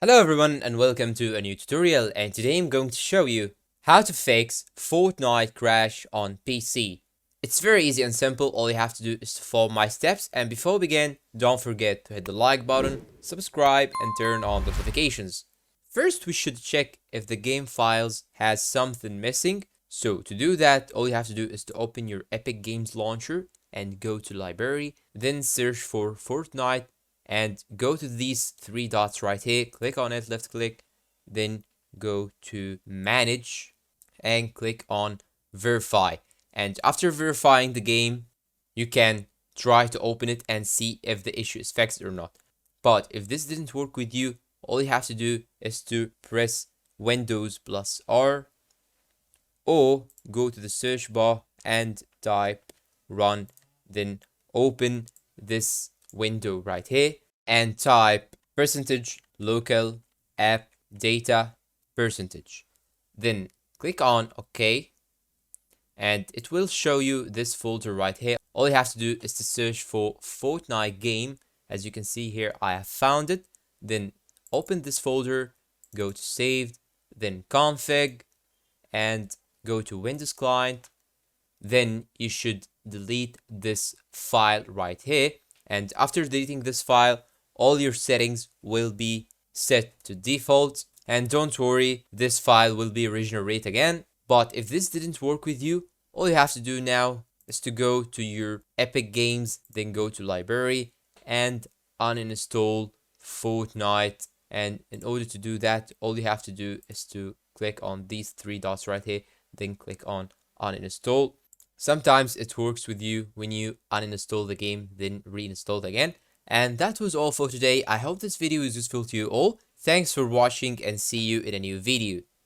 Hello everyone and welcome to a new tutorial, and today I'm going to show you how to fix Fortnite crash on PC. It's very easy and simple. All you have to do is to follow my steps, and before we begin, don't forget to hit the like button, subscribe and turn on notifications. First we should check if the game files has something missing. So to do that, all you have to do is to open your Epic Games launcher and go to library, then search for Fortnite and go to these three dots right here, click on it, left click, then go to manage and click on verify. And after verifying the game, you can try to open it and see if the issue is fixed or not. But if this didn't work with you, all you have to do is to press Windows plus R or go to the search bar and type run, then open this window right here and type %local app data %. Then click on OK and it will show you this folder right here. All you have to do is to search for Fortnite game. As you can see here, I have found it. Then open this folder, go to saved, then config and go to Windows client. Then you should delete this file right here, and after deleting this file, all your settings will be set to default, and don't worry, this file will be regenerated again. But if this didn't work with you, all you have to do now is to go to your Epic Games, then go to library and uninstall Fortnite. And in order to do that, all you have to do is to click on these three dots right here, then click on uninstall. Sometimes it works with you when you uninstall the game, then reinstall it again. And that was all for today. I hope this video is useful to you all. Thanks for watching and see you in a new video.